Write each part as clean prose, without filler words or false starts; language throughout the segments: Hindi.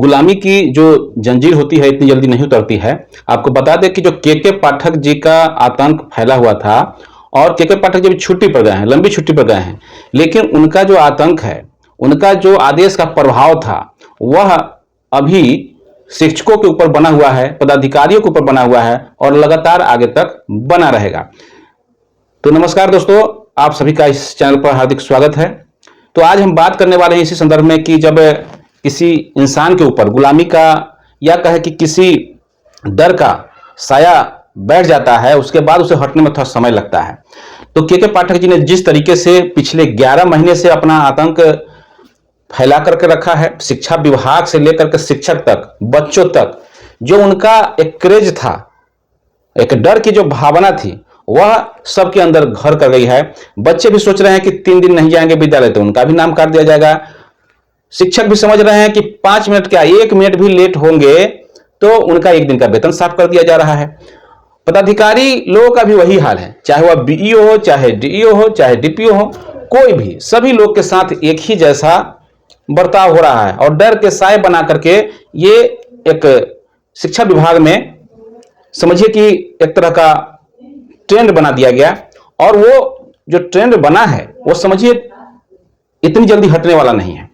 गुलामी की जो जंजीर होती है इतनी जल्दी नहीं उतरती है। आपको बता दें कि जो के पाठक जी का आतंक फैला हुआ था और के पाठक जी छुट्टी पर गए हैं, लंबी छुट्टी पर गए हैं, लेकिन उनका जो आतंक है, उनका जो आदेश का प्रभाव था, वह अभी शिक्षकों के ऊपर बना हुआ है, पदाधिकारियों के ऊपर बना हुआ है और लगातार आगे तक बना रहेगा। तो नमस्कार दोस्तों, आप सभी का इस चैनल पर हार्दिक स्वागत है। तो आज हम बात करने वाले हैं इसी संदर्भ में कि जब किसी इंसान के ऊपर गुलामी का या कहे कि किसी डर का साया बैठ जाता है, उसके बाद उसे हटने में थोड़ा समय लगता है। तो के पाठक जी ने जिस तरीके से पिछले 11 महीने से अपना आतंक फैला करके रखा है, शिक्षा विभाग से लेकर के शिक्षक तक, बच्चों तक, जो उनका एक क्रेज था, एक डर की जो भावना थी, वह सबके अंदर घर कर गई है। बच्चे भी सोच रहे हैं कि 3 दिन नहीं जाएंगे विद्यालय तो उनका भी नाम काट दिया जाएगा। शिक्षक भी समझ रहे हैं कि 5 मिनट क्या 1 मिनट भी लेट होंगे तो उनका 1 दिन का वेतन साफ कर दिया जा रहा है। पदाधिकारी लोगों का भी वही हाल है, चाहे वह बीईओ हो, चाहे डीईओ हो, चाहे डीपीओ हो, कोई भी, सभी लोग के साथ एक ही जैसा बर्ताव हो रहा है और डर के साए बना करके ये एक शिक्षा विभाग में समझिए कि एक तरह का ट्रेंड बना दिया गया। और वो जो ट्रेंड बना है वो समझिए इतनी जल्दी हटने वाला नहीं है।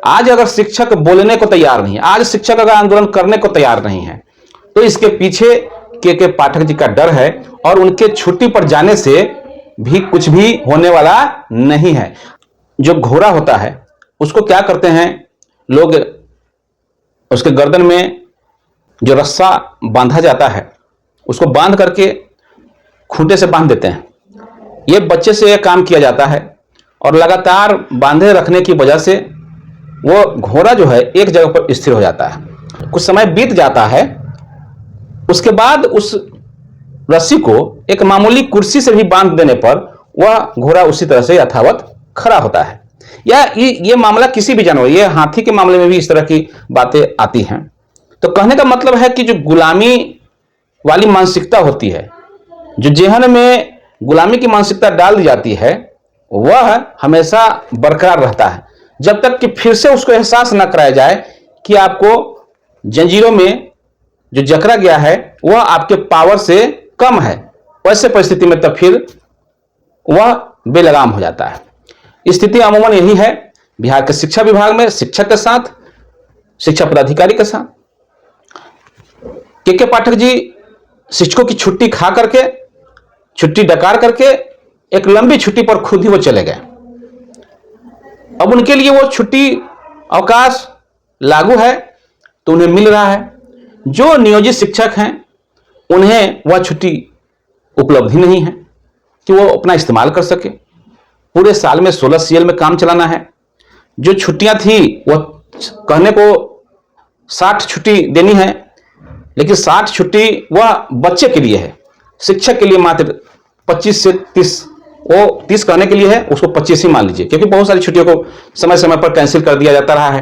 आज अगर शिक्षक बोलने को तैयार नहीं है, आज शिक्षक अगर आंदोलन करने को तैयार नहीं है, तो इसके पीछे के पाठक जी का डर है और उनके छुट्टी पर जाने से भी कुछ भी होने वाला नहीं है। जो घोड़ा होता है उसको क्या करते हैं लोग, उसके गर्दन में जो रस्सा बांधा जाता है उसको बांध करके खूंटे से बांध देते हैं। ये बच्चे से यह काम किया जाता है और लगातार बांधे रखने की वजह से वो घोड़ा जो है एक जगह पर स्थिर हो जाता है। कुछ समय बीत जाता है, उसके बाद उस रस्सी को एक मामूली कुर्सी से भी बांध देने पर वह घोड़ा उसी तरह से यथावत खड़ा होता है। या ये मामला किसी भी जानवर, ये हाथी के मामले में भी इस तरह की बातें आती हैं। तो कहने का मतलब है कि जो गुलामी वाली मानसिकता होती है, जो जेहन में गुलामी की मानसिकता डाल दी जाती है, वह हमेशा बरकरार रहता है जब तक कि फिर से उसको एहसास न कराया जाए कि आपको जंजीरों में जो जकड़ा गया है वह आपके पावर से कम है। वैसे परिस्थिति में तब फिर वह बेलगाम हो जाता है। स्थिति अमूमन यही है बिहार के शिक्षा विभाग में, शिक्षक के साथ, शिक्षा पदाधिकारी के साथ। के पाठक जी शिक्षकों की छुट्टी खा करके, छुट्टी डकार करके एक लंबी छुट्टी पर खुद ही वो चले गए। अब उनके लिए वो छुट्टी अवकाश लागू है तो उन्हें मिल रहा है। जो नियोजित शिक्षक हैं उन्हें वह छुट्टी उपलब्ध ही नहीं है कि वो अपना इस्तेमाल कर सके। पूरे साल में 16 सीएल में काम चलाना है। जो छुट्टियां थी वह कहने को 60 छुट्टी देनी है, लेकिन 60 छुट्टी वह बच्चे के लिए है, शिक्षक के लिए मात्र 25 से 30, वो 30 कहने के लिए है, उसको 25 ही मान लीजिए, क्योंकि बहुत सारी छुट्टियों को समय समय पर कैंसिल कर दिया जाता रहा है।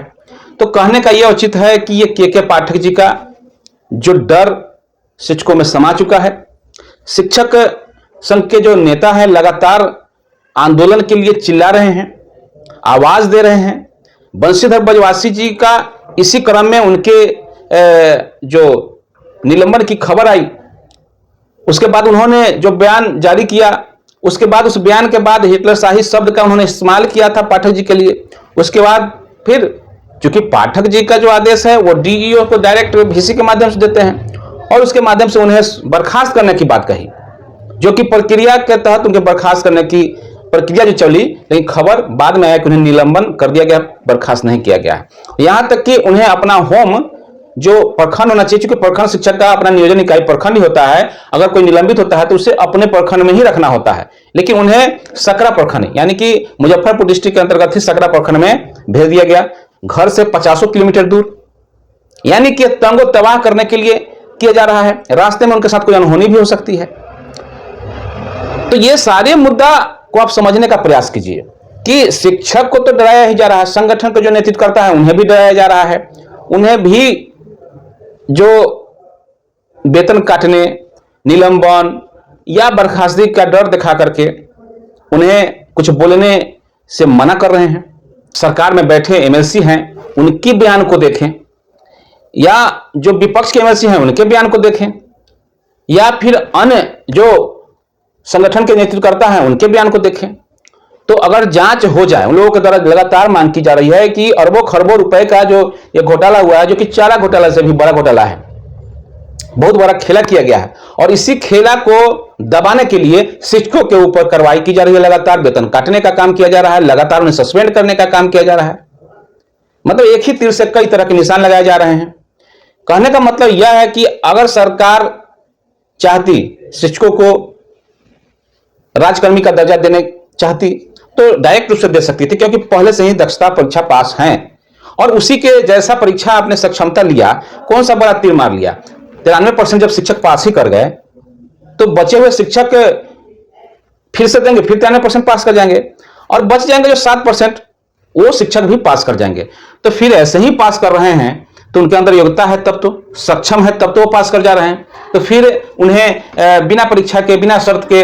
तो कहने का यह उचित है कि ये के पाठक जी का जो डर शिक्षकों में समा चुका है। शिक्षक संघ के जो नेता हैं लगातार आंदोलन के लिए चिल्ला रहे हैं, आवाज दे रहे हैं। बंशीधर ब्रजवासी जी का इसी क्रम में उनके जो निलंबन की खबर आई, उसके बाद उन्होंने जो बयान जारी किया, उसके बाद उस बयान के बाद हिटलरशाही शब्द का उन्होंने इस्तेमाल किया था पाठक जी के लिए। उसके बाद फिर चूंकि पाठक जी का जो आदेश है वो डीईओ को डायरेक्ट वीसी के माध्यम से देते हैं और उसके माध्यम से उन्हें बर्खास्त करने की बात कही, जो कि प्रक्रिया के तहत उनके बर्खास्त करने की प्रक्रिया जो चली, लेकिन खबर बाद में आया कि उन्हें निलंबन कर दिया गया, बर्खास्त नहीं किया गया। यहां तक कि उन्हें अपना होम जो प्रखंड होना चाहिए, क्योंकि प्रखंड शिक्षक का अपना नियोजन इकाई प्रखंड ही होता है, अगर कोई निलंबित होता है तो उसे अपने प्रखंड में ही रखना होता है, लेकिन उन्हें सकरा प्रखंड यानी कि मुजफ्फरपुर डिस्ट्रिक्ट के अंतर्गत ही सकरा प्रखंड में भेज दिया गया, घर से 50 किलोमीटर दूर, यानी कि तंगो तबाह करने के लिए किया जा रहा है। रास्ते में उनके साथ कोई अनहोनी भी हो सकती है। तो ये सारे मुद्दा को आप समझने का प्रयास कीजिए कि शिक्षक को तो डराया ही जा रहा है, संगठन को जो नेतृत्व करता है उन्हें भी डराया जा रहा है, उन्हें भी जो वेतन काटने, निलंबन या बर्खास्तगी का डर दिखा करके उन्हें कुछ बोलने से मना कर रहे हैं। सरकार में बैठे एमएलसी हैं, उनकी बयान को देखें या जो विपक्ष के एमएलसी हैं उनके बयान को देखें, या फिर अन्य जो संगठन के नेतृत्वकर्ता हैं उनके बयान को देखें। तो अगर जांच हो जाए, उन लोगों के द्वारा लगातार मांग की जा रही है कि अरबों खरबों रुपए का जो ये घोटाला हुआ है, जो कि चारा घोटाला से भी बड़ा घोटाला है, बहुत बड़ा खेला किया गया है, और इसी खेला को दबाने के लिए शिक्षकों के ऊपर कार्रवाई की जा रही है, लगातार वेतन काटने का काम किया जा रहा है, लगातार उन्हें सस्पेंड करने का काम किया जा रहा है। मतलब एक ही तीर से कई तरह के निशान लगाए जा रहे हैं। कहने का मतलब यह है कि अगर सरकार चाहती शिक्षकों को राजकर्मी का दर्जा देने चाहती तो डायरेक्ट रूप से दे सकती थी, क्योंकि पहले से ही दक्षता परीक्षा पास हैं और उसी के जैसा परीक्षा आपने सक्षमता लिया, कौन सा बड़ा तीर मार लिया। 93% जब शिक्षक पास ही कर गए तो बचे हुए शिक्षक फिर से देंगे, फिर 93% पास कर जाएंगे, और बच जाएंगे जो 7% वो शिक्षक भी पास कर जाएंगे। तो फिर ऐसे ही पास कर रहे हैं तो उनके अंदर योग्यता है, तब तो सक्षम है, तब तो वो पास कर जा रहे हैं। तो फिर उन्हें बिना परीक्षा के, बिना शर्त के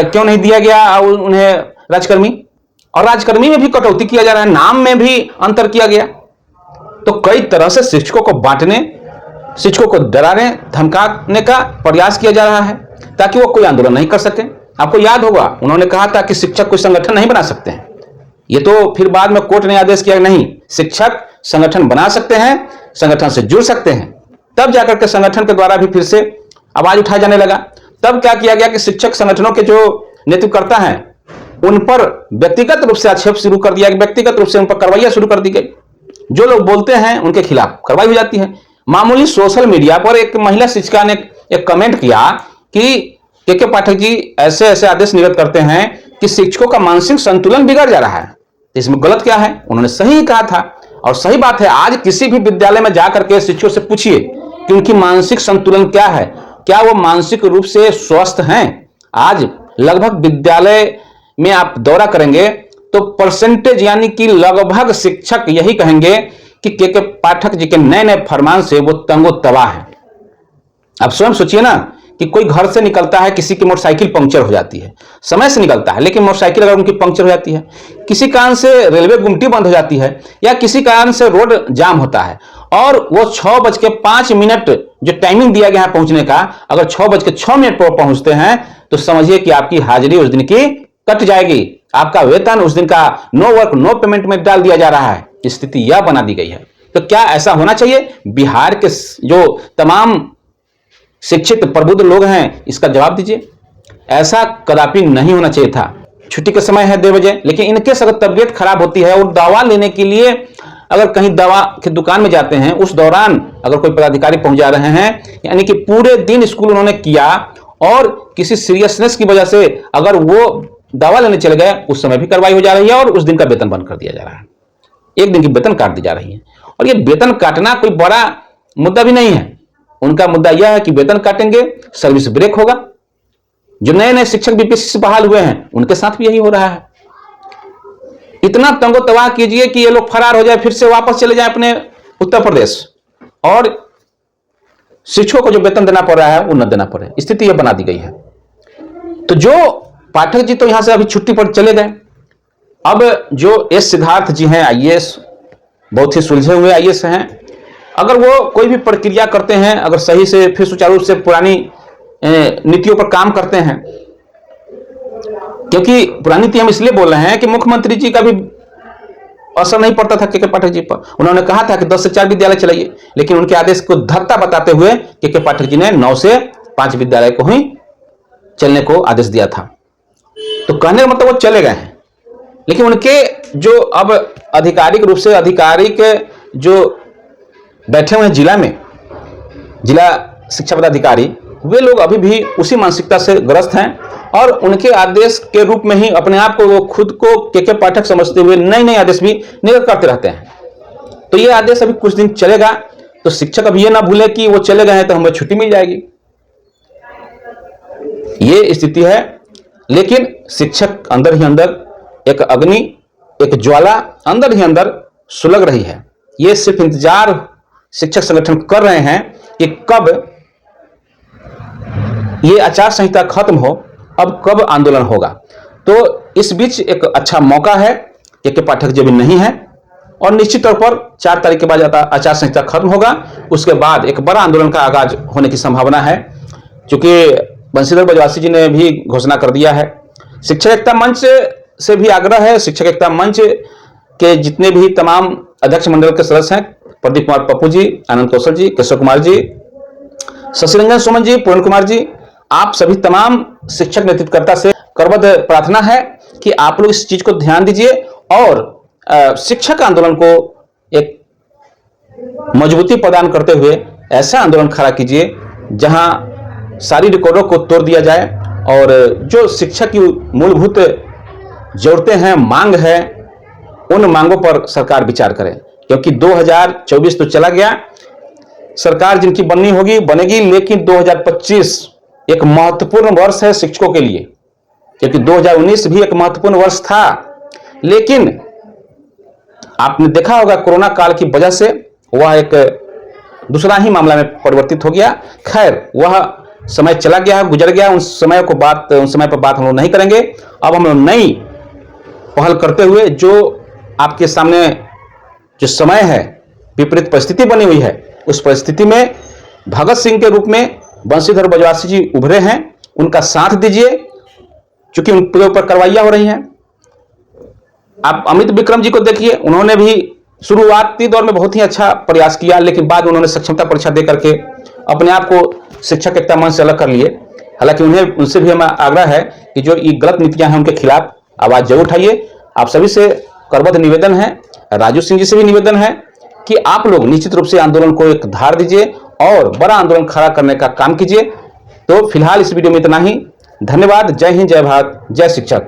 क्यों नहीं दिया गया उन्हें राजकर्मी? और राजकर्मी में भी कटौती किया जा रहा है, नाम में भी अंतर किया गया। तो कई तरह से शिक्षकों को बांटने, शिक्षकों को डराने धमकाने का प्रयास किया जा रहा है ताकि वो कोई आंदोलन नहीं कर सके। आपको याद होगा उन्होंने कहा था कि शिक्षक कोई संगठन नहीं बना सकते हैं। ये तो फिर बाद में कोर्ट ने आदेश किया नहीं, शिक्षक संगठन बना सकते हैं, संगठन से जुड़ सकते हैं। तब जाकर के संगठन के द्वारा भी फिर से आवाज उठाया जाने लगा। तब क्या किया गया कि शिक्षक संगठनों के जो नेतृत्वकर्ता हैं उन पर व्यक्तिगत रूप से आक्षेप शुरू कर दिया, व्यक्तिगत रूप से उन पर कार्रवाई शुरू कर दी गई। जो लोग बोलते हैं उनके खिलाफ कार्रवाई हो जाती है। मामूली सोशल मीडिया पर एक महिला शिक्षिका ने एक कमेंट किया कि के पाठक जी ऐसे ऐसे आदेश निर्गत करते हैं कि शिक्षकों का मानसिक संतुलन बिगड़ जा रहा है। इसमें गलत क्या है? उन्होंने सही कहा था और सही बात है। आज किसी भी विद्यालय में जाकर के शिक्षकों से पूछिए कि उनकी मानसिक संतुलन क्या है, क्या वो मानसिक रूप से स्वस्थ हैं। आज लगभग विद्यालय में आप दौरा करेंगे तो परसेंटेज यानी कि लगभग शिक्षक यही कहेंगे कि के पाठक जी के नए नए फरमान से वो तंगो तबाह है। आप स्वयं सोचिए ना कि कोई घर से निकलता है, किसी की मोटरसाइकिल पंक्चर हो जाती है, समय से निकलता है लेकिन मोटरसाइकिल अगर उनकी पंक्चर हो जाती है, किसी कारण से रेलवे गुमटी बंद हो जाती है, या किसी कारण से रोड जाम होता है और वो 6:05 जो टाइमिंग दिया गया है पहुंचने का, अगर 6:06 पर पहुंचते हैं तो समझिए कि आपकी हाजिरी उस दिन की कट जाएगी, आपका वेतन उस दिन का नो वर्क नो पेमेंट में डाल दिया जा रहा है। स्थिति यह बना दी गई है। तो क्या ऐसा होना चाहिए? बिहार के जो तमाम शिक्षित प्रबुद्ध लोग हैं इसका जवाब दीजिए। ऐसा कदापि नहीं होना चाहिए था। छुट्टी का समय है 2 बजे, लेकिन इनके अगर तबीयत खराब होती है और दवा लेने के लिए अगर कहीं दवा की दुकान में जाते हैं, उस दौरान अगर कोई पदाधिकारी पहुंच जा रहे हैं, यानी कि पूरे दिन स्कूल उन्होंने किया और किसी सीरियसनेस की वजह से अगर वो दवा लेने चले गए, उस समय भी कार्रवाई हो जा रही है और उस दिन का वेतन बंद कर दिया जा रहा है। एक दिन की वेतन काट दी जा रही है। और ये वेतन काटना कोई बड़ा मुद्दा भी नहीं है। उनका मुद्दा यह है कि वेतन काटेंगे, सर्विस ब्रेक होगा। जो नए नए शिक्षक बीपीएससी से बहाल हुए हैं उनके साथ भी यही हो रहा है। इतना तंगो तबाह कीजिए कि ये लोग फरार हो जाए, फिर से वापस चले जाए अपने उत्तर प्रदेश, और शिक्षकों को जो वेतन देना पड़ रहा है वो न देना पड़े। स्थिति यह बना दी गई है। तो जो पाठक जी तो यहां से अभी छुट्टी पर चले गए। अब जो एस सिद्धार्थ जी हैं, आईएएस, बहुत ही सुलझे हुए आईएएस हैं, अगर वो कोई भी प्रक्रिया करते हैं, अगर सही से फिर सुचारू रूप से पुरानी नीतियों पर काम करते हैं, क्योंकि पुरानी नीति हम इसलिए बोल रहे हैं कि मुख्यमंत्री जी का भी असर नहीं पड़ता था के पाठक जी पर। उन्होंने कहा था कि 10 से 4 विद्यालय चलाइए, लेकिन उनके आदेश को धत्ता बताते हुए के पाठक जी ने 9 से 5 विद्यालय को ही चलने को आदेश दिया था। तो कहने का मतलब वो चले गए हैं, लेकिन उनके जो अब आधिकारिक रूप से आधिकारिक जो बैठे हुए हैं जिला में, जिला शिक्षा पदाधिकारी, वे लोग अभी भी उसी मानसिकता से ग्रस्त हैं और उनके आदेश के रूप में ही अपने आप को वो खुद को के पाठक समझते हुए नए नए आदेश भी निर्गत करते रहते हैं। तो ये आदेश अभी कुछ दिन चलेगा, तो शिक्षक अब ये ना भूले कि वो चले गए हैं तो हमें छुट्टी मिल जाएगी। ये स्थिति है। लेकिन शिक्षक अंदर ही अंदर एक अग्नि, एक ज्वाला अंदर ही अंदर सुलग रही है। ये सिर्फ इंतजार शिक्षक संगठन कर रहे हैं कि कब ये आचार संहिता खत्म हो, अब कब आंदोलन होगा। तो इस बीच एक अच्छा मौका है, के पाठक जी भी नहीं है और निश्चित तौर पर 4 तारीख के बाद आचार संहिता खत्म होगा। उसके बाद एक बड़ा आंदोलन का आगाज होने की संभावना है, क्योंकि बंशीधर बजवासी जी ने भी घोषणा कर दिया है। शिक्षक एकता मंच से भी आग्रह है, शिक्षक एकता मंच के जितने भी तमाम अध्यक्ष मंडल के सदस्य हैं, प्रदीप कुमार पप्पू जी, आनंद कौशल जी, केशव कुमार जी, शशि रंजन सुमन जी, पूर्ण कुमार जी, आप सभी तमाम शिक्षक नेतृत्वकर्ता से करबद्ध प्रार्थना है कि आप लोग इस चीज को ध्यान दीजिए और शिक्षक आंदोलन को एक मजबूती प्रदान करते हुए ऐसा आंदोलन खड़ा कीजिए जहां सारी रिकॉर्डों को तोड़ दिया जाए और जो शिक्षा की मूलभूत जरूरतें हैं, मांग है, उन मांगों पर सरकार विचार करे। क्योंकि 2024 तो चला गया, सरकार जिनकी बननी होगी बनेगी, लेकिन 2025 एक महत्वपूर्ण वर्ष है शिक्षकों के लिए, क्योंकि 2019 भी एक महत्वपूर्ण वर्ष था, लेकिन आपने देखा होगा कोरोना काल की वजह से वह एक दूसरा ही मामला में परिवर्तित हो गया। खैर, वह समय चला गया, गुजर गया, उन समय पर बात हम लोग नहीं करेंगे। अब हम लोग नई पहल करते हुए जो आपके सामने जो समय है, विपरीत परिस्थिति बनी हुई है, उस परिस्थिति में भगत सिंह के रूप में बंशीधर बजवासी जी उभरे हैं, उनका साथ दीजिए, क्योंकि उनके ऊपर कार्रवाइयां हो रही हैं। आप अमित विक्रम जी को देखिए, उन्होंने भी शुरुआती दौर में बहुत ही अच्छा प्रयास किया, लेकिन बाद में उन्होंने सक्षमता परीक्षा दे करके अपने आप को शिक्षक एकता मंच से अलग कर लिए। हालांकि उनसे भी हमारा आग्रह है कि जो ये गलत नीतियां हैं उनके खिलाफ आवाज जरूर उठाइए। आप सभी से करबद्ध निवेदन है, राजू सिंह जी से भी निवेदन है कि आप लोग निश्चित रूप से आंदोलन को एक धार दीजिए और बड़ा आंदोलन खड़ा करने का काम कीजिए। तो फिलहाल इस वीडियो में इतना ही। धन्यवाद। जय हिंद, जय भारत, जय शिक्षक।